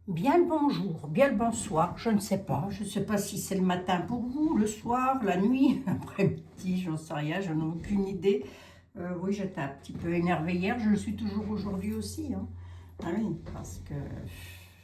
Bien le bonjour, bien le bonsoir, je ne sais pas. Je ne sais pas si c'est le matin pour vous, le soir, la nuit, l'après-midi, j'en sais rien, je n'ai aucune idée. Oui, j'étais un petit peu énervée hier, je le suis toujours aujourd'hui aussi, hein. Ah oui, parce que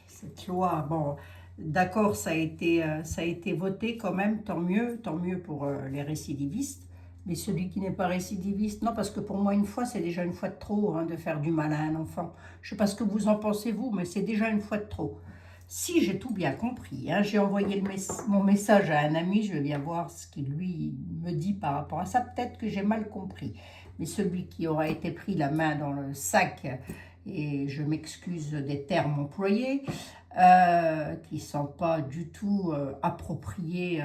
cette loi, bon, d'accord, ça a été voté quand même, tant mieux pour les récidivistes. Mais celui qui n'est pas récidiviste, non, parce que pour moi, une fois, c'est déjà une fois de trop, hein, de faire du mal à un enfant. Je ne sais pas ce que vous en pensez, vous, mais c'est déjà une fois de trop. Si j'ai tout bien compris, hein, j'ai envoyé mon message à un ami, je vais bien voir ce qu'il lui me dit par rapport à ça. Peut-être que j'ai mal compris. Mais celui qui aura été pris la main dans le sac, et je m'excuse des termes employés, qui ne sont pas du tout appropriés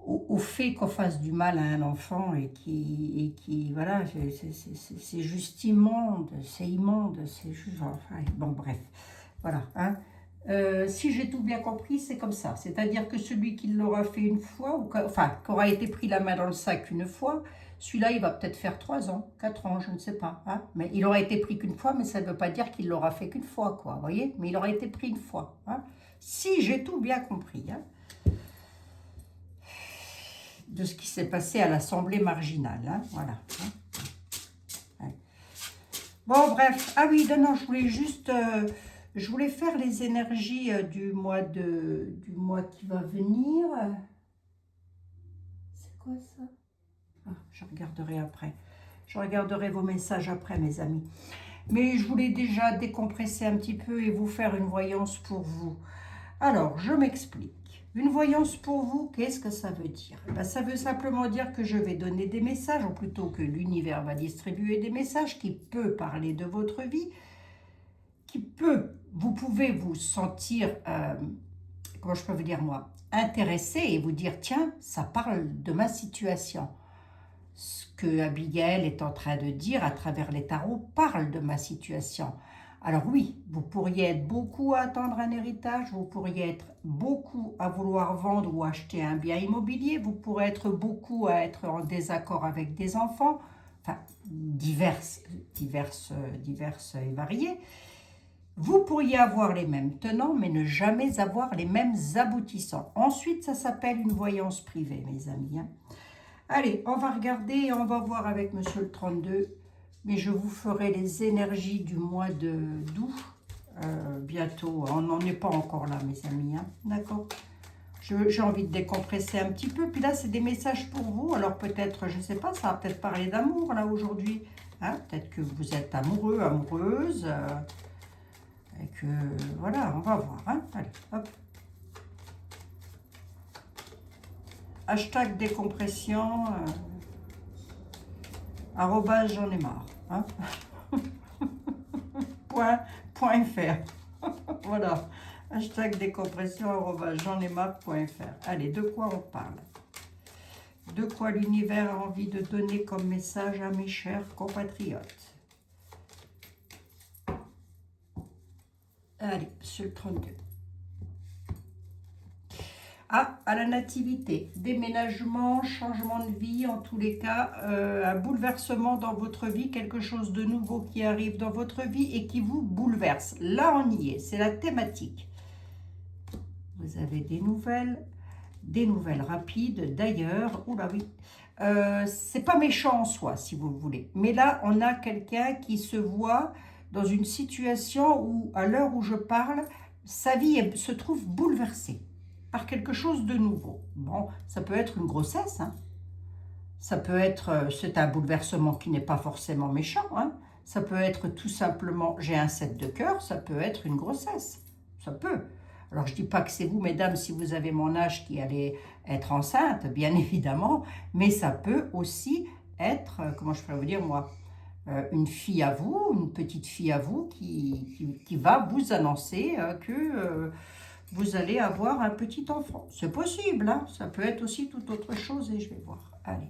au fait qu'on fasse du mal à un enfant et qui voilà, c'est juste immonde, c'est immonde, c'est juste, enfin, bon bref, voilà, hein. Si j'ai tout bien compris, c'est comme ça. C'est-à-dire que celui qui l'aura fait une fois, enfin, qui aura été pris la main dans le sac une fois, celui-là, il va peut-être faire 3 ans, 4 ans, je ne sais pas, hein. Mais il aura été pris qu'une fois, mais ça ne veut pas dire qu'il l'aura fait qu'une fois, quoi, vous voyez. Mais il aura été pris une fois, hein. Si j'ai tout bien compris, hein, de ce qui s'est passé à l'Assemblée marginale, hein, voilà, hein. Ouais. Bon, bref. Ah oui, non, non, je voulais juste... je voulais faire les énergies du mois qui va venir. C'est quoi ça? Ah, je regarderai après. Je regarderai vos messages après, mes amis. Mais je voulais déjà décompresser un petit peu et vous faire une voyance pour vous. Alors, je m'explique. Une voyance pour vous, qu'est-ce que ça veut dire? Ben, ça veut simplement dire que je vais donner des messages, ou plutôt que l'univers va distribuer des messages qui peuvent parler de votre vie, vous pouvez vous sentir, comment je peux vous dire moi, intéressé et vous dire, tiens, ça parle de ma situation. Ce que Abigail est en train de dire à travers les tarots parle de ma situation. Alors oui, vous pourriez être beaucoup à attendre un héritage, vous pourriez être beaucoup à vouloir vendre ou acheter un bien immobilier, vous pourrez être beaucoup à être en désaccord avec des enfants, enfin diverses et variées. Vous pourriez avoir les mêmes tenants, mais ne jamais avoir les mêmes aboutissants. Ensuite, ça s'appelle une voyance privée, mes amis, hein. Allez, on va regarder et on va voir avec Monsieur le 32. Mais je vous ferai les énergies du mois d'août bientôt. On n'en est pas encore là, mes amis, hein. D'accord? J'ai envie de décompresser un petit peu. Puis là, c'est des messages pour vous. Alors peut-être, je ne sais pas, ça va peut-être parler d'amour, là, aujourd'hui. Hein, peut-être que vous êtes amoureux, amoureuse. Et que, voilà, on va voir, hein. Allez, hop. Hashtag décompression. Arrobase, j'en ai marre, hein. .fr. Voilà. Hashtag décompression, arrobase, j'en ai marre.fr. Allez, de quoi on parle? De quoi l'univers a envie de donner comme message à mes chers compatriotes? Allez, sur le 32. Ah, à la nativité, déménagement, changement de vie, en tous les cas, un bouleversement dans votre vie, quelque chose de nouveau qui arrive dans votre vie et qui vous bouleverse. Là, on y est, c'est la thématique. Vous avez des nouvelles rapides. D'ailleurs, oula oui, c'est pas méchant en soi, si vous voulez. Mais là, on a quelqu'un qui se voit dans une situation où, à l'heure où je parle, sa vie se trouve bouleversée par quelque chose de nouveau. Bon, ça peut être une grossesse, hein. Ça peut être, c'est un bouleversement qui n'est pas forcément méchant, hein. Ça peut être tout simplement, j'ai un 7 de cœur, ça peut être une grossesse. Ça peut. Alors, je ne dis pas que c'est vous, mesdames, si vous avez mon âge, qui allez être enceinte, bien évidemment, mais ça peut aussi être, comment je pourrais vous dire, moi, une fille à vous, une petite fille à vous qui va vous annoncer que vous allez avoir un petit enfant. C'est possible, hein, ça peut être aussi toute autre chose et je vais voir. Allez.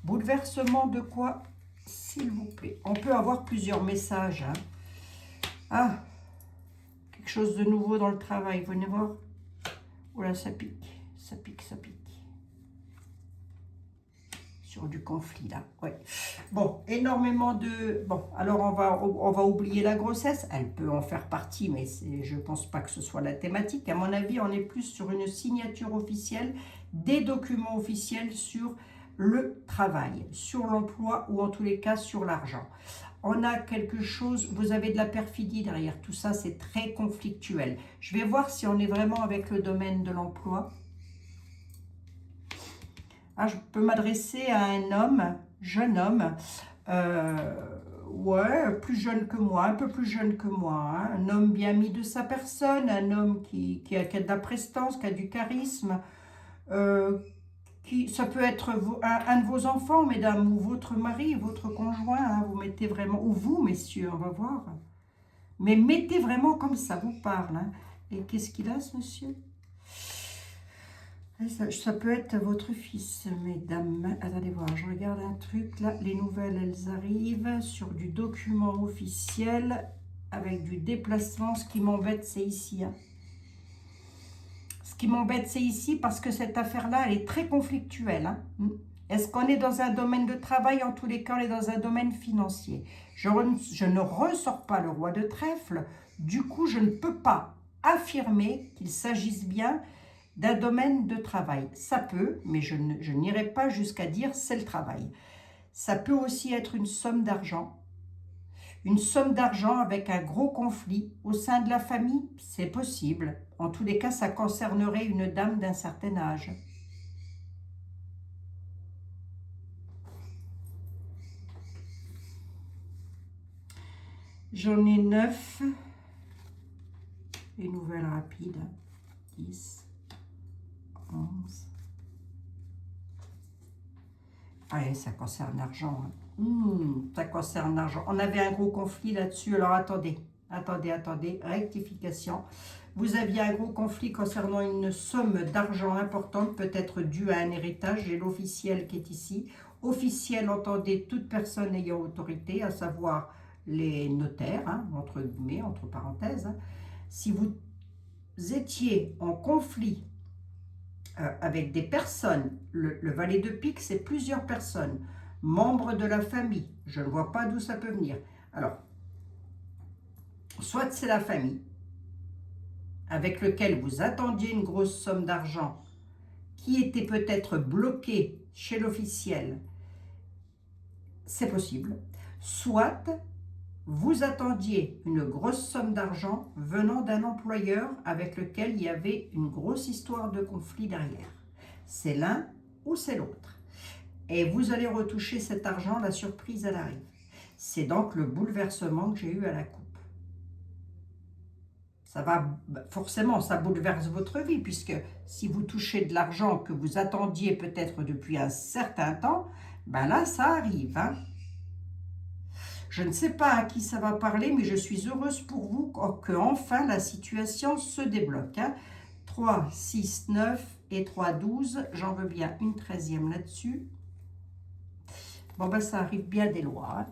Bouleversement de quoi, s'il vous plaît? On peut avoir plusieurs messages, hein. Ah, quelque chose de nouveau dans le travail, venez voir. Oh là, ça pique, ça pique, ça pique. sur du conflit là. Ouais. Bon, énormément de... Bon, alors on va oublier la grossesse. Elle peut en faire partie, mais je ne pense pas que ce soit la thématique. À mon avis, on est plus sur une signature officielle, des documents officiels sur le travail, sur l'emploi ou en tous les cas sur l'argent. On a quelque chose, vous avez de la perfidie derrière. Tout ça, c'est très conflictuel. Je vais voir si on est vraiment avec le domaine de l'emploi. Ah, je peux m'adresser à un homme, jeune homme, ouais, plus jeune que moi, un peu plus jeune que moi, hein, un homme bien mis de sa personne, un homme qui a de la prestance, qui a du charisme, ça peut être un de vos enfants, mesdames, ou votre mari, votre conjoint, hein, vous mettez vraiment, ou vous, messieurs, on va voir. Mais mettez vraiment comme ça, vous parle. Hein. Et qu'est-ce qu'il a, ce monsieur? Ça peut être votre fils, mesdames. Attendez voir, je regarde un truc. Là, les nouvelles, elles arrivent sur du document officiel avec du déplacement. Ce qui m'embête, c'est ici. Hein. Ce qui m'embête, c'est ici parce que cette affaire-là, elle est très conflictuelle. Hein. Est-ce qu'on est dans un domaine de travail? En tous les cas, on est dans un domaine financier. Je ne ressors pas le roi de trèfle. Du coup, je ne peux pas affirmer qu'il s'agisse bien d'un domaine de travail. Ça peut, mais je n'irai pas jusqu'à dire c'est le travail. Ça peut aussi être une somme d'argent. Une somme d'argent avec un gros conflit au sein de la famille, c'est possible. En tous les cas, ça concernerait une dame d'un certain âge. J'en ai 9. Les nouvelles rapides. 10. 11. Ah, ça concerne l'argent. Ça concerne l'argent. On avait un gros conflit là-dessus. Alors, attendez. Rectification. Vous aviez un gros conflit concernant une somme d'argent importante, peut-être due à un héritage. J'ai l'officiel qui est ici. Officiel, entendez toute personne ayant autorité, à savoir les notaires, hein, entre guillemets, entre parenthèses. Hein. Si vous étiez en conflit avec des personnes, le valet de pique, c'est plusieurs personnes, membres de la famille, je ne vois pas d'où ça peut venir. Alors, soit c'est la famille, avec lequel vous attendiez une grosse somme d'argent, qui était peut-être bloquée chez l'officiel, c'est possible, soit vous attendiez une grosse somme d'argent venant d'un employeur avec lequel il y avait une grosse histoire de conflit derrière. C'est l'un ou c'est l'autre. Et vous allez retoucher cet argent, la surprise, elle arrive. C'est donc le bouleversement que j'ai eu à la coupe. Ça va, forcément, ça bouleverse votre vie, puisque si vous touchez de l'argent que vous attendiez peut-être depuis un certain temps, ben là, ça arrive, hein. Je ne sais pas à qui ça va parler, mais je suis heureuse pour vous que enfin la situation se débloque. Hein. 3, 6, 9 et 3, 12. J'en veux bien une 13e là-dessus. Bon, ben ça arrive bien des lois. Hein.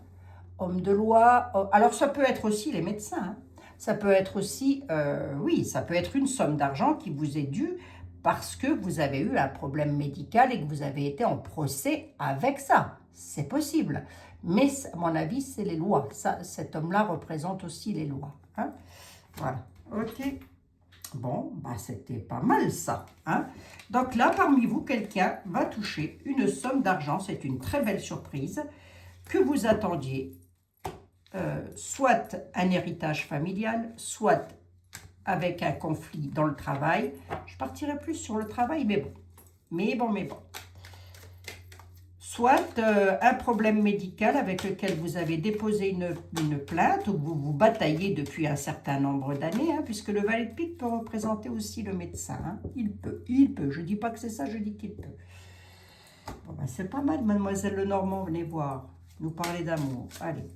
Homme de loi. Alors, ça peut être aussi les médecins. Hein. Ça peut être aussi, oui, ça peut être une somme d'argent qui vous est due parce que vous avez eu un problème médical et que vous avez été en procès avec ça. C'est possible. Mais à mon avis, c'est les lois. Ça, cet homme-là représente aussi les lois. Hein. Voilà. Ok. Bon, bah c'était pas mal ça. Hein. Donc là, parmi vous, quelqu'un va toucher une somme d'argent. C'est une très belle surprise que vous attendiez. Soit un héritage familial, soit avec un conflit dans le travail. Je partirai plus sur le travail, mais bon. Soit un problème médical avec lequel vous avez déposé une plainte ou que vous vous bataillez depuis un certain nombre d'années, hein, puisque le valet de pique peut représenter aussi le médecin. Hein. Il peut. Je ne dis pas que c'est ça, je dis qu'il peut. Bon, ben, c'est pas mal, mademoiselle Lenormand, venez voir, nous parler d'amour. Allez.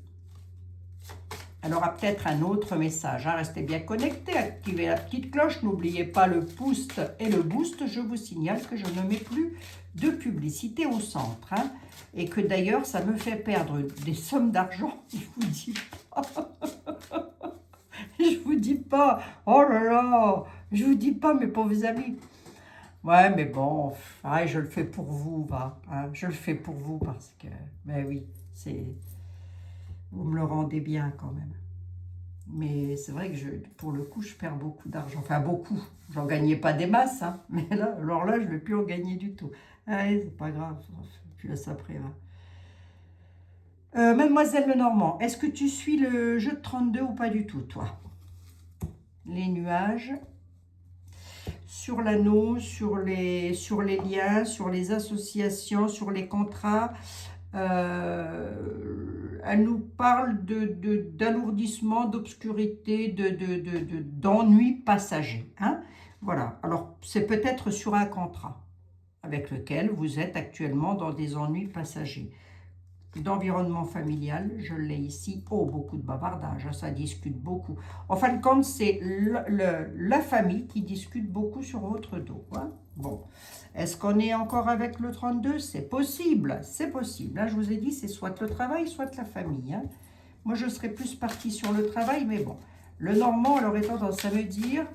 Elle aura peut-être un autre message. Hein. Restez bien connectés, activez la petite cloche. N'oubliez pas le pouce et le boost. Je vous signale que je ne mets plus de publicité au centre. Hein. Et que d'ailleurs, ça me fait perdre des sommes d'argent. Je vous dis pas. Je vous dis pas. Oh là là. Je vous dis pas, mes pauvres amis. Ouais, mais bon, je le fais pour vous, va. Hein, je le fais pour vous parce que, ben oui, vous me le rendez bien quand même. Mais c'est vrai que pour le coup, je perds beaucoup d'argent. Enfin, beaucoup. J'en gagnais pas des masses, hein. Mais là, alors là, je ne vais plus en gagner du tout. Allez, c'est pas grave. Je laisse après, va. Mademoiselle Lenormand, est-ce que tu suis le jeu de 32 ou pas du tout, toi? Les nuages, sur l'anneau, sur les liens, sur les associations, sur les contrats. Elle nous parle d'alourdissement, d'obscurité, d'ennui passager. Hein, voilà. Alors, c'est peut-être sur un contrat avec lequel vous êtes actuellement dans des ennuis passagers. D'environnement familial, je l'ai ici. Oh, beaucoup de bavardage, ça discute beaucoup. En fin de compte, c'est la famille qui discute beaucoup sur votre dos. Hein. Bon, est-ce qu'on est encore avec le 32? C'est possible, c'est possible. Là, je vous ai dit, c'est soit le travail, soit la famille. Hein. Moi, je serais plus partie sur le travail, mais bon. Le normand, elle aurait tendance à me dire,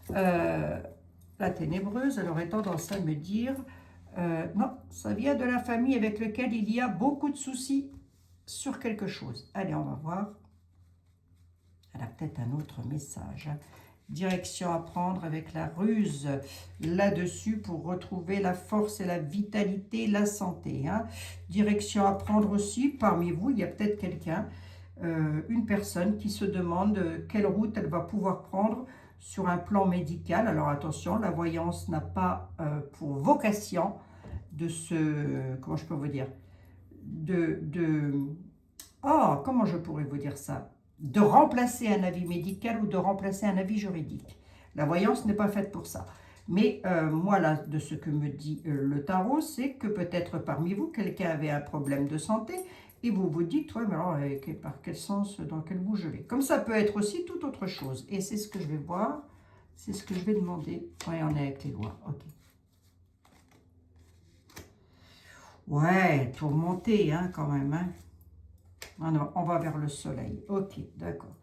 la ténébreuse, elle aurait tendance à me dire, non, ça vient de la famille avec laquelle il y a beaucoup de soucis sur quelque chose. Allez, on va voir. Elle a peut-être un autre message. Hein. Direction à prendre avec la ruse là-dessus pour retrouver la force et la vitalité, la santé. Hein. Direction à prendre aussi, parmi vous, il y a peut-être quelqu'un, une personne qui se demande quelle route elle va pouvoir prendre sur un plan médical. Alors attention, la voyance n'a pas pour vocation de se, comment je peux vous dire, comment je pourrais vous dire ça, de remplacer un avis médical ou de remplacer un avis juridique. La voyance n'est pas faite pour ça. Mais moi, là, de ce que me dit le tarot, c'est que peut-être parmi vous, quelqu'un avait un problème de santé et vous vous dites, ouais, mais alors, par quel sens, dans quel bout je vais? Comme ça peut être aussi toute autre chose. Et c'est ce que je vais voir, c'est ce que je vais demander. Oui, on est avec les lois, ok. Ouais, tourmenté, hein, quand même. Hein. Ah non, on va vers le soleil. Ok, d'accord.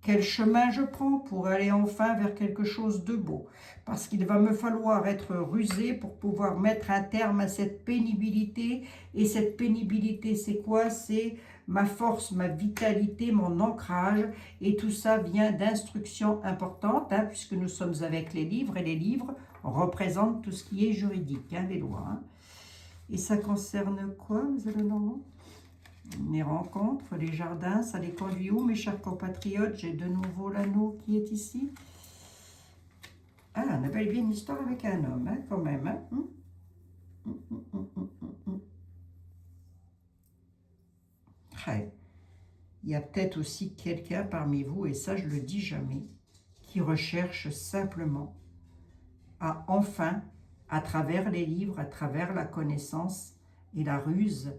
Quel chemin je prends pour aller enfin vers quelque chose de beau? Parce qu'il va me falloir être rusé pour pouvoir mettre un terme à cette pénibilité. Et cette pénibilité, c'est quoi? C'est ma force, ma vitalité, mon ancrage. Et tout ça vient d'instructions importantes, hein, puisque nous sommes avec les livres. Et les livres représentent tout ce qui est juridique, hein, les lois. Hein. Et ça concerne quoi, vous allez Normand? Les rencontres, les jardins, ça les conduit où, mes chers compatriotes? J'ai de nouveau l'anneau qui est ici. Ah, on a bel et bien une histoire avec un homme, hein, quand même. Hein. Ouais. Il y a peut-être aussi quelqu'un parmi vous, et ça je le dis jamais, qui recherche simplement à enfin, à travers les livres, à travers la connaissance et la ruse,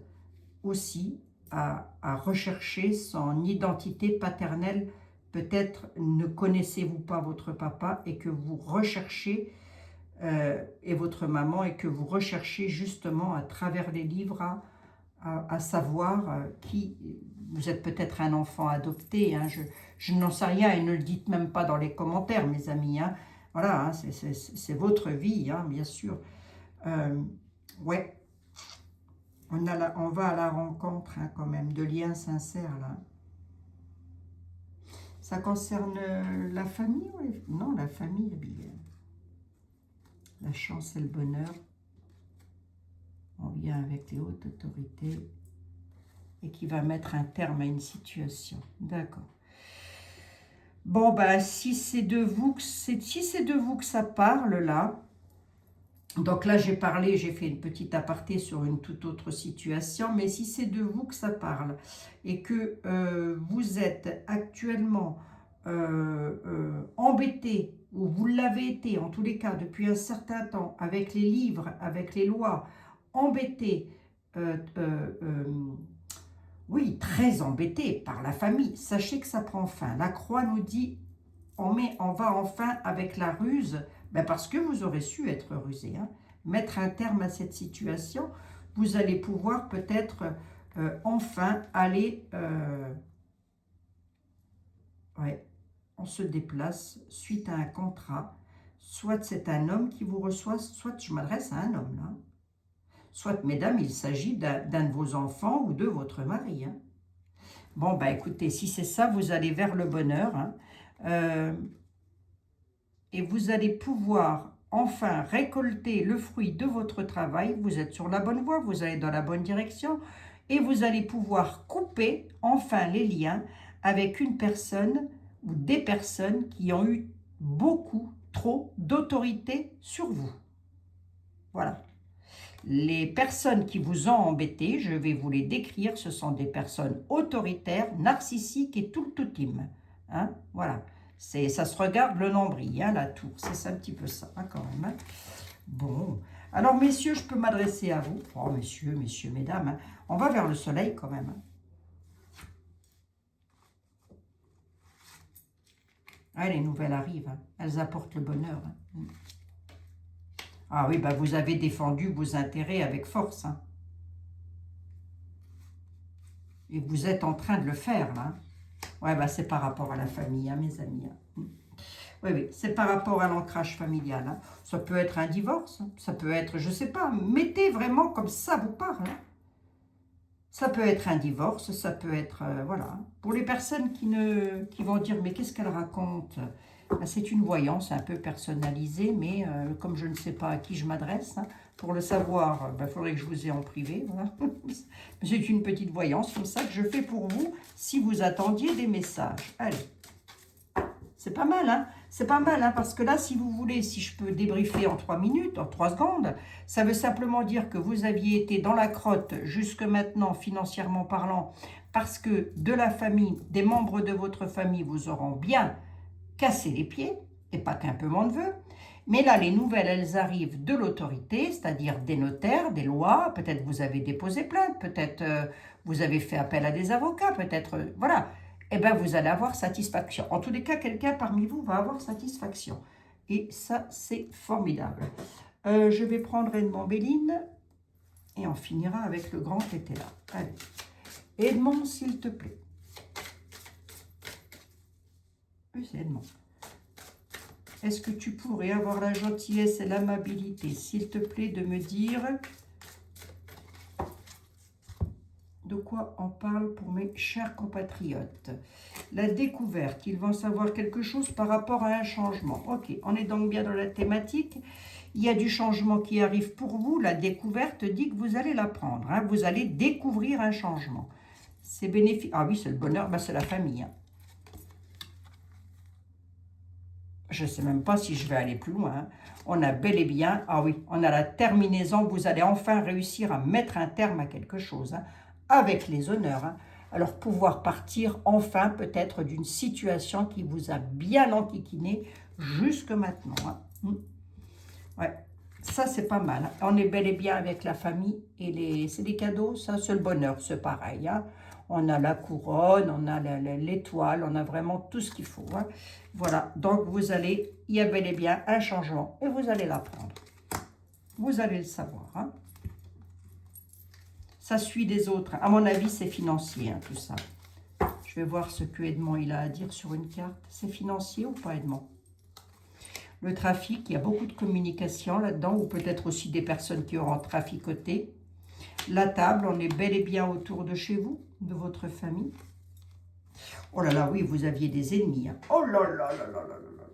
aussi à rechercher son identité paternelle. Peut-être ne connaissez-vous pas votre papa et que vous recherchez, et votre maman, et que vous recherchez justement à travers les livres à savoir qui... Vous êtes peut-être un enfant adopté, hein, je n'en sais rien et ne le dites même pas dans les commentaires, mes amis. Hein. Voilà, hein, c'est votre vie, hein, bien sûr. Ouais. On va à la rencontre, hein, quand même, de liens sincères, là. Ça concerne la famille ou les... Non, la famille, bien. La chance et le bonheur. On vient avec les hautes autorités et qui va mettre un terme à une situation. D'accord. Bon, ben, si c'est de vous que ça parle, là, donc là, j'ai fait une petite aparté sur une toute autre situation, mais si c'est de vous que ça parle et que vous êtes actuellement embêté, ou vous l'avez été en tous les cas depuis un certain temps, avec les livres, avec les lois, embêté, oui, très embêté par la famille, sachez que ça prend fin. La croix nous dit, on va enfin avec la ruse, ben parce que vous aurez su être rusé, hein, mettre un terme à cette situation. Vous allez pouvoir peut-être enfin aller... ouais, on se déplace suite à un contrat, Soit c'est un homme qui vous reçoit, soit je m'adresse à un homme, là. Soit, mesdames, il s'agit d'un de vos enfants ou de votre mari. Hein. Bon, bah écoutez, si c'est ça, vous allez vers le bonheur. Hein. Et vous allez pouvoir enfin récolter le fruit de votre travail. Vous êtes sur la bonne voie, vous allez dans la bonne direction. Et vous allez pouvoir couper enfin les liens avec une personne ou des personnes qui ont eu beaucoup, trop d'autorité sur vous. Voilà. Les personnes qui vous ont embêté, je vais vous les décrire, ce sont des personnes autoritaires, narcissiques et tout le toutim. Hein, voilà. Ça se regarde le nombril, hein, la tour. C'est un petit peu ça, hein, quand même. Hein. Bon. Alors, messieurs, je peux m'adresser à vous. Oh, messieurs, mesdames. Hein. On va vers le soleil, quand même. Hein. Ah, les nouvelles arrivent. Hein. Elles apportent le bonheur. Hein. Ah oui, bah vous avez défendu vos intérêts avec force. Hein. Et vous êtes en train de le faire, là. Ouais, bah c'est par rapport à la famille, hein, mes amis. Hein. Oui, c'est par rapport à l'ancrage familial. Hein. Ça peut être un divorce, hein. Ça peut être, je sais pas, mettez vraiment comme ça vous parle. Hein. Ça peut être un divorce, ça peut être, voilà. Pour les personnes qui vont dire, mais qu'est-ce qu'elle raconte? C'est une voyance un peu personnalisée, mais comme je ne sais pas à qui je m'adresse, hein, pour le savoir, il faudrait que je vous ai en privé. Voilà. C'est une petite voyance comme ça que je fais pour vous, si vous attendiez des messages. Allez, c'est pas mal, hein? C'est pas mal, hein, parce que là, si vous voulez, si je peux débriefer en 3 minutes, en 3 secondes, ça veut simplement dire que vous aviez été dans la crotte jusque maintenant, financièrement parlant, parce que de la famille, des membres de votre famille vous auront bien cassé les pieds, et pas qu'un peu m'en veut. Mais là, les nouvelles, elles arrivent de l'autorité, c'est-à-dire des notaires, des lois, peut-être vous avez déposé plainte, peut-être vous avez fait appel à des avocats, peut-être, voilà. Eh bien, vous allez avoir satisfaction. En tous les cas, quelqu'un parmi vous va avoir satisfaction. Et ça, c'est formidable. Je vais prendre Edmond Béline et on finira avec le grand été là. Allez. Edmond, s'il te plaît. Oui, c'est Edmond. Est-ce que tu pourrais avoir la gentillesse et l'amabilité, s'il te plaît, de me dire de quoi on parle pour mes chers compatriotes? La découverte, ils vont savoir quelque chose par rapport à un changement. Ok, on est donc bien dans la thématique. Il y a du changement qui arrive pour vous. La découverte dit que vous allez l'apprendre. Hein. Vous allez découvrir un changement. C'est bénéfique. Ah oui, c'est le bonheur, ben c'est la famille. Hein. Je ne sais même pas si je vais aller plus loin. Hein. On a bel et bien, ah oui, on a la terminaison. Vous allez enfin réussir à mettre un terme à quelque chose. Hein. Avec les honneurs. Hein. Alors, pouvoir partir enfin peut-être d'une situation qui vous a bien enquiquiné jusque maintenant. Hein. Ouais, ça c'est pas mal. Hein. On est bel et bien avec la famille et c'est des cadeaux, ça c'est le bonheur, c'est pareil. Hein. On a la couronne, on a l'étoile, on a vraiment tout ce qu'il faut. Hein. Voilà, donc vous allez, il y a bel et bien un changement et vous allez l'apprendre. Vous allez le savoir. Hein. Ça suit des autres. À mon avis, c'est financier, hein, tout ça. Je vais voir ce que Edmond il a à dire sur une carte. C'est financier ou pas, Edmond? Le trafic, il y a beaucoup de communication là-dedans, ou peut-être aussi des personnes qui auront traficoté. La table, on est bel et bien autour de chez vous, de votre famille. Oh là là, oui, vous aviez des ennemis. Hein. Oh là là là là là là là.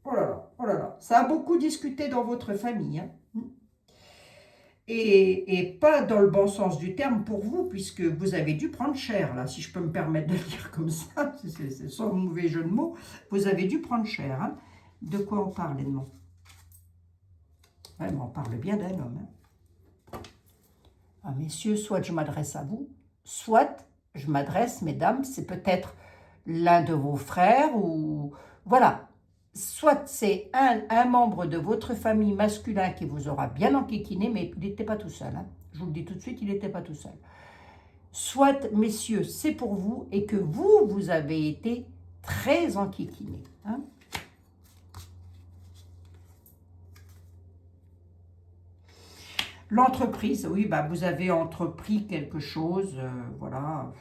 Oh là là, oh là là. Ça a beaucoup discuté dans votre famille. Hein. Et pas dans le bon sens du terme pour vous, puisque vous avez dû prendre cher, là, si je peux me permettre de le dire comme ça, c'est sans mauvais jeu de mots, vous avez dû prendre cher. Hein. De quoi on parle, Edmond? Ouais, mais on parle bien d'un homme. Hein. Ah, messieurs, soit je m'adresse à vous, soit je m'adresse, mesdames, c'est peut-être l'un de vos frères, ou... Voilà. Soit c'est un membre de votre famille masculin qui vous aura bien enquiquiné, mais il n'était pas tout seul. Hein. Je vous le dis tout de suite, il n'était pas tout seul. Soit, messieurs, c'est pour vous et que vous avez été très enquiquiné. Hein. L'entreprise, oui, bah, vous avez entrepris quelque chose, voilà,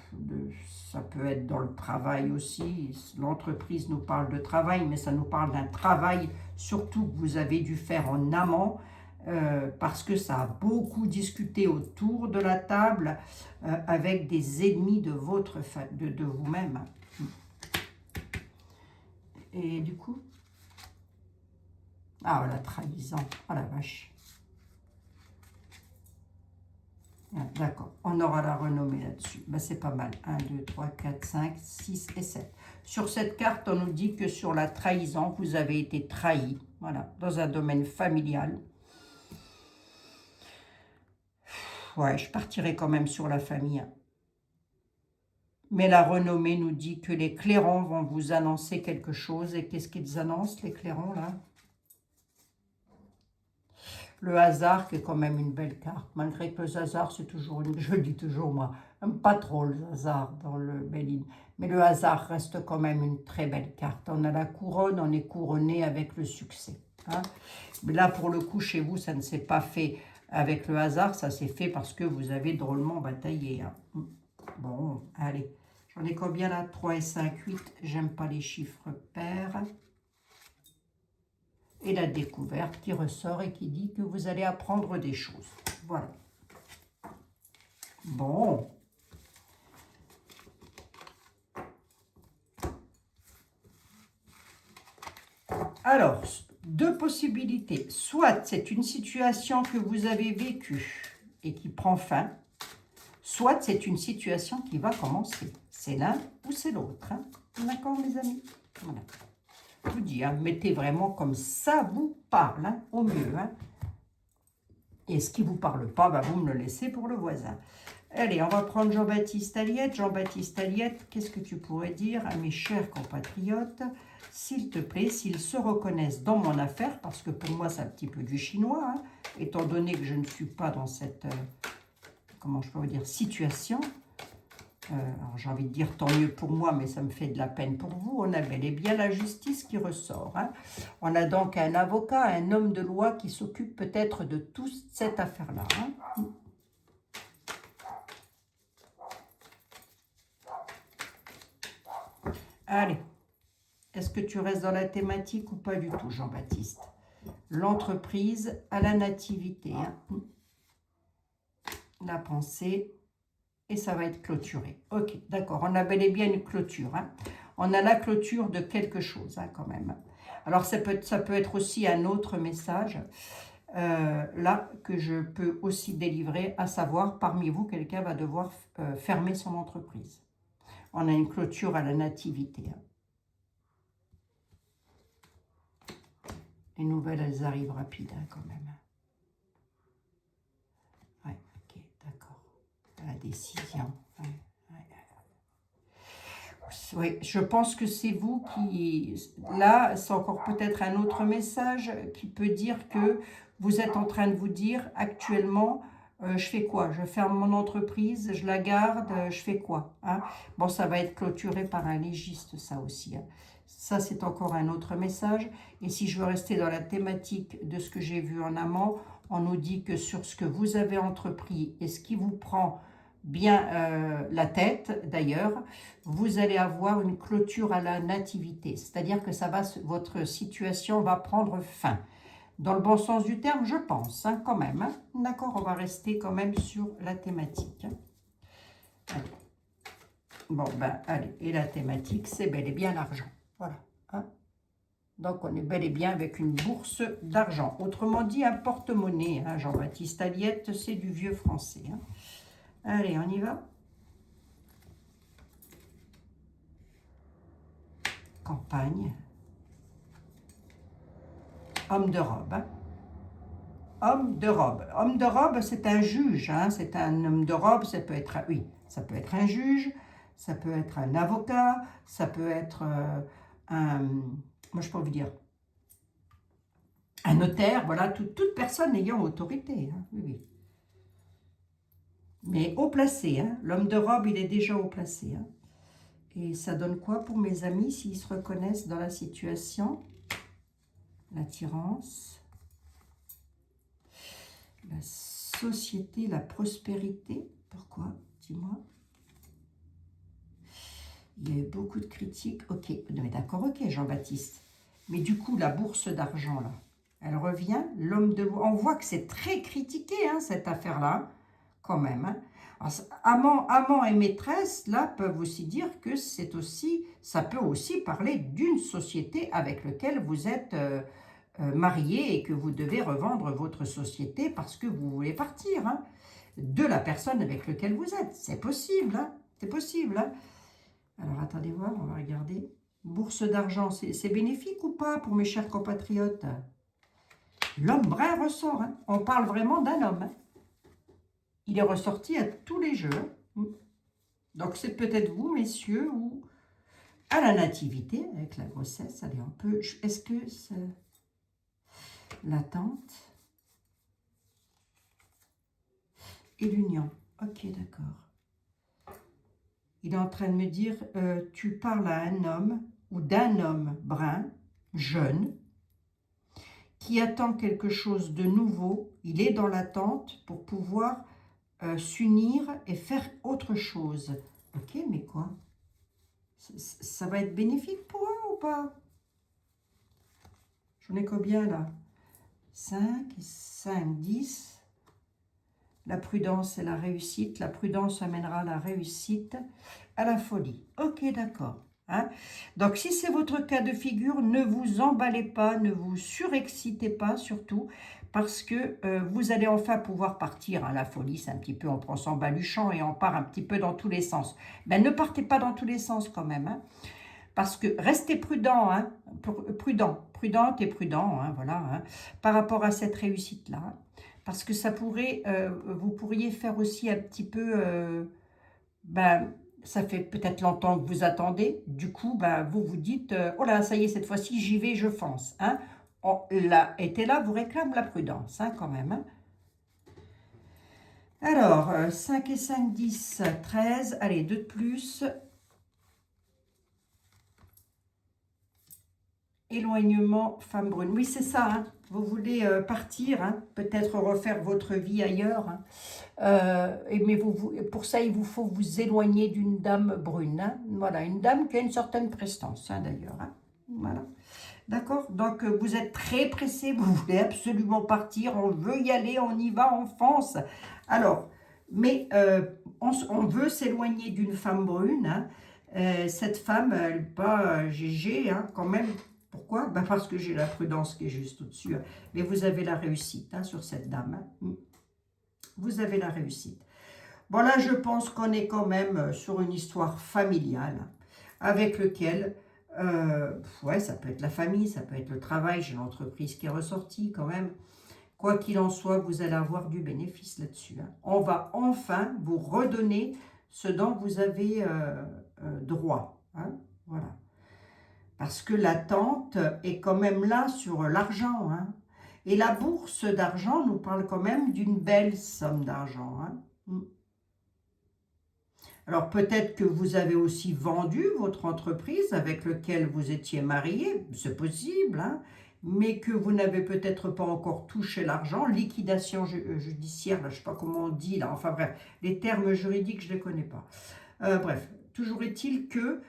ça peut être dans le travail aussi. L'entreprise nous parle de travail, mais ça nous parle d'un travail surtout que vous avez dû faire en amont, parce que ça a beaucoup discuté autour de la table avec des ennemis de de vous-même. Et du coup, ah, la trahison, oh la vache. Ah, d'accord, on aura la renommée là-dessus. Ben, c'est pas mal. 1, 2, 3, 4, 5, 6 et 7. Sur cette carte, on nous dit que sur la trahison, vous avez été trahi. Voilà, dans un domaine familial. Ouais, je partirai quand même sur la famille. Mais la renommée nous dit que les clairons vont vous annoncer quelque chose. Et qu'est-ce qu'ils annoncent, les clairons, là? Le hasard, qui est quand même une belle carte, malgré que le hasard, c'est toujours une... Je le dis toujours, moi, j'aime pas trop le hasard dans le Béline. Mais le hasard reste quand même une très belle carte. On a la couronne, on est couronné avec le succès. Hein. Mais là, pour le coup, chez vous, ça ne s'est pas fait avec le hasard, ça s'est fait parce que vous avez drôlement bataillé. Hein. Bon, allez. J'en ai combien là? 3 et 5, 8. J'aime pas les chiffres pairs. Et la découverte qui ressort et qui dit que vous allez apprendre des choses. Voilà. Bon. Alors, deux possibilités. Soit c'est une situation que vous avez vécue et qui prend fin, soit c'est une situation qui va commencer. C'est l'un ou c'est l'autre. Hein. D'accord, les amis? Voilà. Je vous dis, hein, mettez vraiment comme ça vous parle, hein, au mieux. Hein. Et ce qui ne vous parle pas, bah, vous me le laissez pour le voisin. Allez, on va prendre Jean-Baptiste Aliette. Jean-Baptiste Aliette, qu'est-ce que tu pourrais dire à mes chers compatriotes? S'il te plaît, s'ils se reconnaissent dans mon affaire, parce que pour moi, c'est un petit peu du chinois, hein, étant donné que je ne suis pas dans cette, comment je peux vous dire, situation. Alors j'ai envie de dire tant mieux pour moi, mais ça me fait de la peine pour vous. On a bel et bien la justice qui ressort. Hein. On a donc un avocat, un homme de loi qui s'occupe peut-être de toute cette affaire-là. Hein. Allez, est-ce que tu restes dans la thématique ou pas du tout, Jean-Baptiste? L'entreprise à la nativité. Hein. La pensée. Et ça va être clôturé. Ok, d'accord, on a bel et bien une clôture. Hein. On a la clôture de quelque chose, hein, quand même. Alors, ça peut être aussi un autre message, là, que je peux aussi délivrer, à savoir, parmi vous, quelqu'un va devoir fermer son entreprise. On a une clôture à la nativité. Hein. Les nouvelles, elles arrivent rapides, hein, quand même. Ouais, ok, d'accord. La décision. Ouais. Oui, je pense que c'est vous qui... Là, c'est encore peut-être un autre message qui peut dire que vous êtes en train de vous dire actuellement, je fais quoi? Je ferme mon entreprise, je la garde, je fais quoi? Hein. Bon, ça va être clôturé par un légiste, ça aussi. Hein. Ça, c'est encore un autre message. Et si je veux rester dans la thématique de ce que j'ai vu en amont, on nous dit que sur ce que vous avez entrepris et ce qui vous prend bien la tête, d'ailleurs, vous allez avoir une clôture à la nativité. C'est-à-dire que votre situation va prendre fin. Dans le bon sens du terme, je pense, hein, quand même. Hein. D'accord, on va rester quand même sur la thématique. Hein. Allez. Bon, ben, allez. Et la thématique, c'est bel et bien l'argent. Voilà. Hein. Donc, on est bel et bien avec une bourse d'argent. Autrement dit, un porte-monnaie. Hein, Jean-Baptiste Aliette, c'est du vieux français. Hein. Allez, on y va. Campagne. Homme de robe. Hein. Homme de robe. Homme de robe, c'est un juge. Hein. C'est un homme de robe, ça peut être, oui, ça peut être un juge, ça peut être un avocat, ça peut être un, moi je peux vous dire, un notaire, voilà, toute personne ayant autorité. Hein. Oui, oui. Mais haut placé, hein. L'homme de robe, il est déjà haut placé. Hein. Et ça donne quoi pour mes amis s'ils se reconnaissent dans la situation? L'attirance, la société, la prospérité. Pourquoi? Dis-moi. Il y a eu beaucoup de critiques. Ok, mais d'accord, ok, Jean-Baptiste. Mais du coup, la bourse d'argent, là, elle revient. L'homme de loi, on voit que c'est très critiqué, hein, cette affaire-là, quand même. Hein. Alors, amant et maîtresse, là, peuvent aussi dire que c'est aussi, ça peut aussi parler d'une société avec laquelle vous êtes marié et que vous devez revendre votre société parce que vous voulez partir, hein, de la personne avec laquelle vous êtes. C'est possible, hein, c'est possible, hein. Alors, attendez voir, on va regarder. Bourse d'argent, c'est bénéfique ou pas pour mes chers compatriotes? L'homme brun ressort. Hein. On parle vraiment d'un homme. Hein. Il est ressorti à tous les jeux. Hein. Donc, c'est peut-être vous, messieurs, ou à la nativité, avec la grossesse. Allez, on peut... Est-ce que c'est l'attente et l'union? Ok, d'accord. Il est en train de me dire, tu parles à un homme ou d'un homme brun, jeune, qui attend quelque chose de nouveau. Il est dans l'attente pour pouvoir s'unir et faire autre chose. Ok, mais quoi? Ça va être bénéfique pour eux ou pas? J'en ai combien là? 5, 5, 10. La prudence et la réussite. La prudence amènera la réussite à la folie. Ok, d'accord. Hein? Donc, si c'est votre cas de figure, ne vous emballez pas, ne vous surexcitez pas surtout, parce que vous allez enfin pouvoir partir. Hein, la folie, c'est un petit peu, on prend son baluchon et on part un petit peu dans tous les sens. Mais ne partez pas dans tous les sens quand même, hein, parce que restez prudent, hein, prudente et prudent, hein, voilà, hein, par rapport à cette réussite-là. Parce que ça pourrait, vous pourriez faire aussi un petit peu, ben, ça fait peut-être longtemps que vous attendez, du coup, ben, vous vous dites, oh là, ça y est, cette fois-ci, j'y vais, je fonce. Hein. Là, là, vous réclame la prudence, hein, quand même. Hein. Alors, 5 et 5, 10, 13, allez, 2 de plus. Éloignement, femme brune. Oui, c'est ça, hein. Vous voulez partir, hein, peut-être refaire votre vie ailleurs. Hein. Mais pour ça, il vous faut vous éloigner d'une dame brune. Hein. Voilà, une dame qui a une certaine prestance, hein, d'ailleurs. Hein. Voilà. D'accord? Donc, vous êtes très pressé, vous voulez absolument partir, on veut y aller, on y va, on fonce. Alors, mais on veut s'éloigner d'une femme brune. Hein. Cette femme, elle n'est pas GG, hein, quand même. Pourquoi? Ben parce que j'ai la prudence qui est juste au-dessus. Mais vous avez la réussite, hein, sur cette dame. Hein. Vous avez la réussite. Bon, là, je pense qu'on est quand même sur une histoire familiale avec lequel, ouais, ça peut être la famille, ça peut être le travail, j'ai l'entreprise qui est ressortie quand même. Quoi qu'il en soit, vous allez avoir du bénéfice là-dessus. Hein. On va enfin vous redonner ce dont vous avez droit. Hein. Voilà. Parce que l'attente est quand même là sur l'argent. Hein. Et la bourse d'argent nous parle quand même d'une belle somme d'argent. Hein. Alors peut-être que vous avez aussi vendu votre entreprise avec laquelle vous étiez marié, c'est possible, hein, mais que vous n'avez peut-être pas encore touché l'argent, liquidation judiciaire, là, je ne sais pas comment on dit, là, enfin bref, les termes juridiques, je ne les connais pas. Bref, toujours est-il que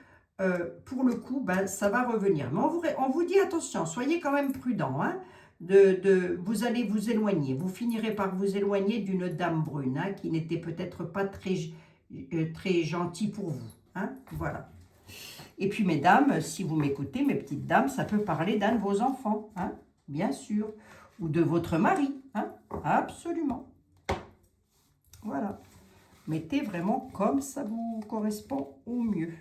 pour le coup, ben, ça va revenir. Mais on vous dit attention, soyez quand même prudent. Hein, vous allez vous éloigner. Vous finirez par vous éloigner d'une dame brune hein, qui n'était peut-être pas très gentille pour vous. Hein, voilà. Et puis, mesdames, si vous m'écoutez, mes petites dames, ça peut parler d'un de vos enfants, hein, bien sûr. Ou de votre mari. Hein, absolument. Voilà. Mettez vraiment comme ça vous correspond au mieux.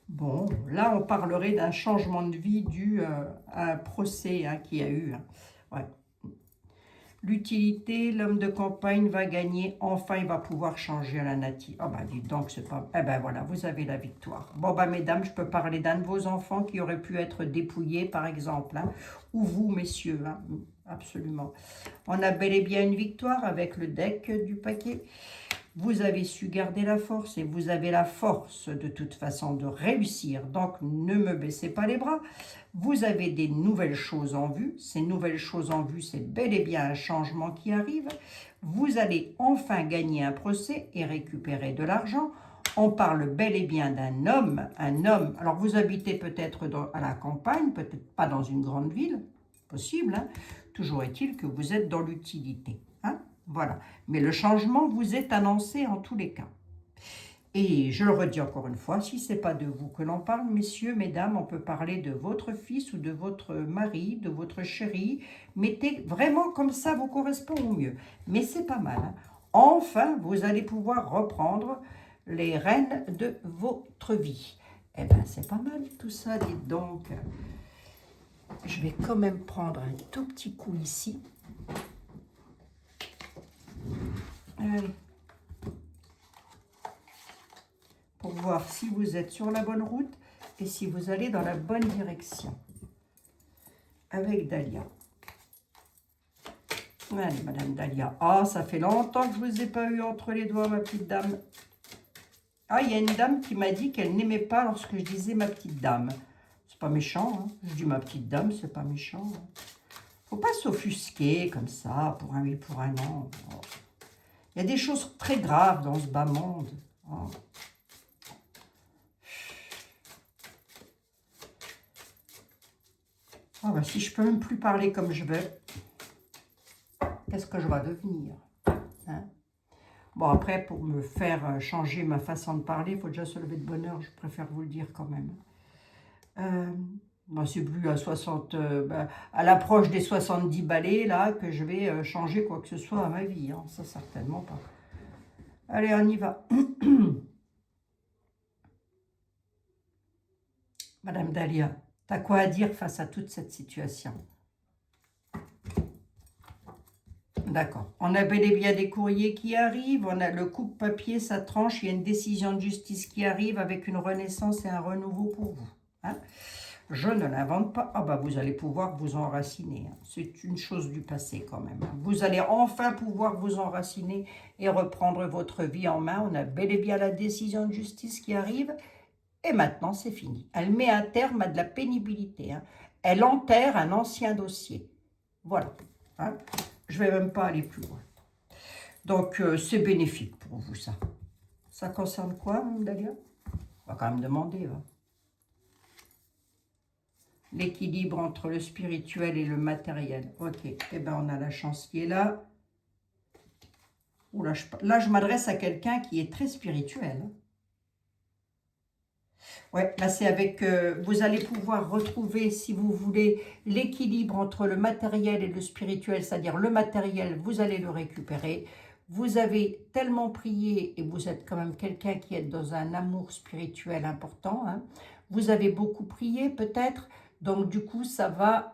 Bon, là, on parlerait d'un changement de vie dû à un procès hein, qu'il y a eu. Hein. Ouais. L'utilité, l'homme de campagne va gagner. Enfin, il va pouvoir changer à la native. Ah ben, dites donc, c'est pas... Eh ben voilà, vous avez la victoire. Bon, ben, mesdames, je peux parler d'un de vos enfants qui aurait pu être dépouillé, par exemple. Hein. Ou vous, messieurs. Hein. Absolument. On a bel et bien une victoire avec le deck du paquet. Vous avez su garder la force et vous avez la force de toute façon de réussir. Donc, ne me baissez pas les bras. Vous avez des nouvelles choses en vue. Ces nouvelles choses en vue, c'est bel et bien un changement qui arrive. Vous allez enfin gagner un procès et récupérer de l'argent. On parle bel et bien d'un homme, un homme. Alors, vous habitez peut-être à la campagne, peut-être pas dans une grande ville, possible, hein. Toujours est-il que vous êtes dans l'utilité, hein. Voilà. Mais le changement vous est annoncé en tous les cas. Et je le redis encore une fois, si ce n'est pas de vous que l'on parle, messieurs, mesdames, on peut parler de votre fils ou de votre mari, de votre chéri. Mettez vraiment comme ça vous correspond au mieux. Mais c'est pas mal, hein. Enfin, vous allez pouvoir reprendre les rênes de votre vie. Eh bien, c'est pas mal tout ça, dites donc. Je vais quand même prendre un tout petit coup ici. Allez. Pour voir si vous êtes sur la bonne route et si vous allez dans la bonne direction. Avec Dahlia. Allez, Madame Dahlia. Ah, ça fait longtemps que je ne vous ai pas eu entre les doigts, ma petite dame. Ah, il y a une dame qui m'a dit qu'elle n'aimait pas lorsque je disais ma petite dame. C'est pas méchant, hein. Je dis ma petite dame, c'est pas méchant, hein. Faut pas s'offusquer comme ça, pour un oui, pour un non. Oh. Il y a des choses très graves dans ce bas monde. Oh. Oh ben, si je peux même plus parler comme je veux, qu'est-ce que je vais devenir, hein? Bon, après, pour me faire changer ma façon de parler, il faut déjà se lever de bonne heure, je préfère vous le dire quand même. Ben, c'est plus à 60, à l'approche des 70 balais, là, que je vais changer quoi que ce soit à ma vie, hein. Ça, certainement pas. Allez, on y va. Madame Dahlia, t'as quoi à dire face à toute cette situation? D'accord. On a bel et bien des courriers qui arrivent, on a le coupe-papier, ça tranche, il y a une décision de justice qui arrive avec une renaissance et un renouveau pour vous, hein. Je ne l'invente pas. Ah bah vous allez pouvoir vous enraciner, hein. C'est une chose du passé quand même, hein. Vous allez enfin pouvoir vous enraciner et reprendre votre vie en main. On a bel et bien la décision de justice qui arrive. Et maintenant, c'est fini. Elle met un terme à de la pénibilité, hein. Elle enterre un ancien dossier. Voilà, hein. Je ne vais même pas aller plus loin. Donc, c'est bénéfique pour vous, ça. Ça concerne quoi, Mme Dahlia? On va quand même demander, hein. L'équilibre entre le spirituel et le matériel. Ok, eh bien, on a la chance qui est là. Ouh, là, je m'adresse à quelqu'un qui est très spirituel, hein. Ouais, là c'est avec, vous allez pouvoir retrouver, si vous voulez, l'équilibre entre le matériel et le spirituel, c'est-à-dire le matériel, vous allez le récupérer. Vous avez tellement prié et vous êtes quand même quelqu'un qui est dans un amour spirituel important, hein. Vous avez beaucoup prié peut-être, donc du coup ça va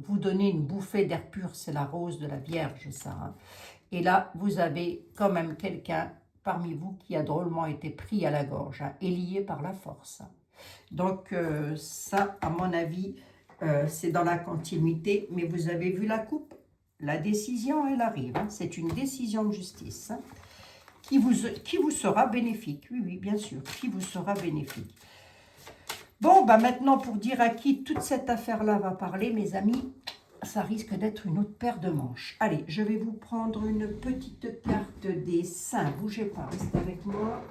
vous donner une bouffée d'air pur, c'est la rose de la Vierge ça, hein. Et là vous avez quand même quelqu'un parmi vous qui a drôlement été pris à la gorge, hein, et lié par la force. Donc ça, à mon avis, c'est dans la continuité, mais vous avez vu la coupe, la décision, elle arrive, hein. C'est une décision de justice, hein, qui vous sera bénéfique, oui, oui, bien sûr, qui vous sera bénéfique. Bon, bah maintenant, pour dire à qui toute cette affaire-là va parler, mes amis, ça risque d'être une autre paire de manches. Allez, je vais vous prendre une petite carte des saints. Bougez pas, restez avec moi.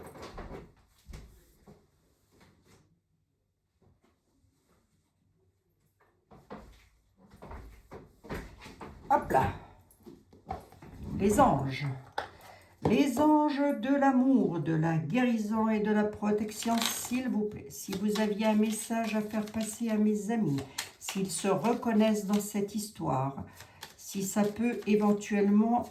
Hop là. Les anges. Les anges de l'amour, de la guérison et de la protection, s'il vous plaît. Si vous aviez un message à faire passer à mes amis, s'ils se reconnaissent dans cette histoire, si ça peut éventuellement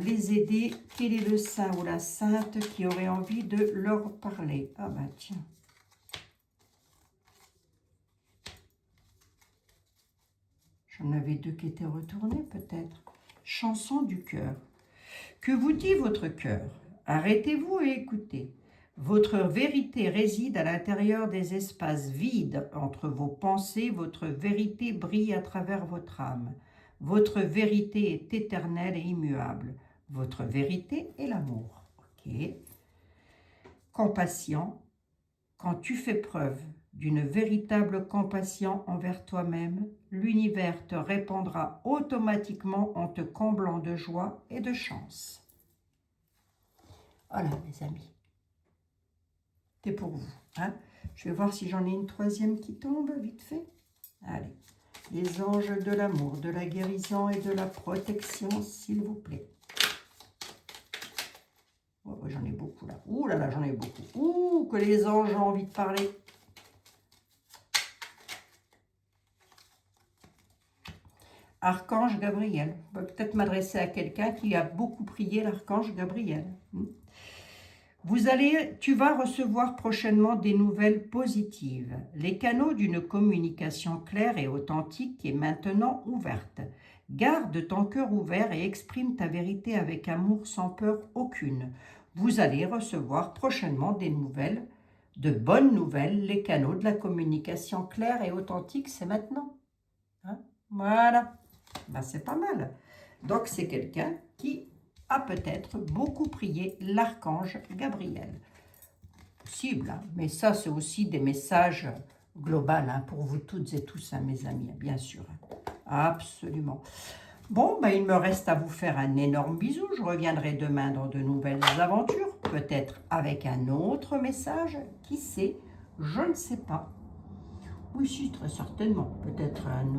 les aider, quel est le saint ou la sainte qui aurait envie de leur parler? Ah bah tiens. J'en avais deux qui étaient retournés peut-être. Chanson du cœur. Que vous dit votre cœur? Arrêtez-vous et écoutez. Votre vérité réside à l'intérieur des espaces vides entre vos pensées. Votre vérité brille à travers votre âme. Votre vérité est éternelle et immuable. votre vérité et l'amour. Ok. Compassion, quand tu fais preuve d'une véritable compassion envers toi-même, l'univers te répondra automatiquement en te comblant de joie et de chance. Voilà, mes amis. C'est pour vous. Hein? Je vais voir si j'en ai une troisième qui tombe, vite fait. Allez. Les anges de l'amour, de la guérison et de la protection, s'il vous plaît. Oh, j'en ai beaucoup là. Ouh là là, j'en ai beaucoup. Ouh, que les anges ont envie de parler. Archange Gabriel. On va peut-être m'adresser à quelqu'un qui a beaucoup prié l'archange Gabriel. Tu vas recevoir prochainement des nouvelles positives. Les canaux d'une communication claire et authentique est maintenant ouverte. Garde ton cœur ouvert et exprime ta vérité avec amour sans peur aucune. Vous allez recevoir prochainement des nouvelles, de bonnes nouvelles. Les canaux de la communication claire et authentique, c'est maintenant. Hein? Voilà. Ben, c'est pas mal. Donc, c'est quelqu'un qui a peut-être beaucoup prié l'archange Gabriel. Possible, hein? Mais ça, c'est aussi des messages globaux hein, pour vous toutes et tous, hein, mes amis, bien sûr. Absolument. Bon, ben, il me reste à vous faire un énorme bisou. Je reviendrai demain dans de nouvelles aventures, peut-être avec un autre message. Qui sait? Je ne sais pas. Oui, si, très certainement. Peut-être un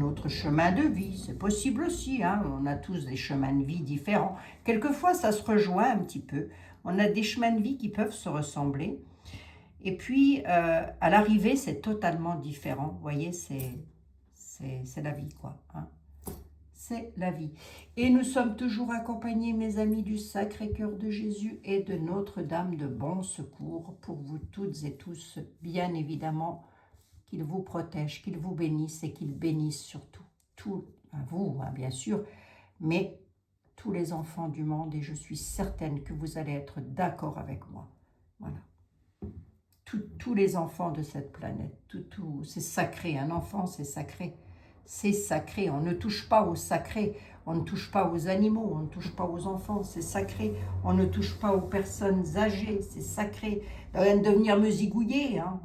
autre chemin de vie. C'est possible aussi. Hein? On a tous des chemins de vie différents. Quelquefois, ça se rejoint un petit peu. On a des chemins de vie qui peuvent se ressembler. Et puis, à l'arrivée, c'est totalement différent. Vous voyez, c'est la vie, quoi. Hein? C'est la vie. Et nous sommes toujours accompagnés, mes amis, du Sacré-Cœur de Jésus et de Notre-Dame de Bon Secours pour vous toutes et tous, bien évidemment, qu'il vous protège, qu'il vous bénisse et qu'il bénisse surtout, tout, à vous, hein, bien sûr, mais tous les enfants du monde, et je suis certaine que vous allez être d'accord avec moi. Voilà. Tous les enfants de cette planète, c'est sacré, un enfant c'est sacré. C'est sacré, on ne touche pas au sacré, on ne touche pas aux animaux, on ne touche pas aux enfants, c'est sacré. On ne touche pas aux personnes âgées, c'est sacré. Rien de venir me zigouiller, hein.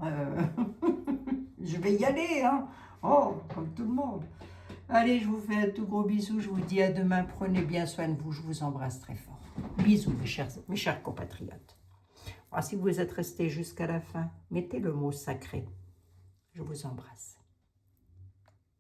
Je vais y aller, hein. Oh, comme tout le monde. Allez, je vous fais un tout gros bisou, je vous dis à demain, prenez bien soin de vous, je vous embrasse très fort. Bisous, mes chers compatriotes. Alors, si vous êtes restés jusqu'à la fin, mettez le mot sacré. Je vous embrasse.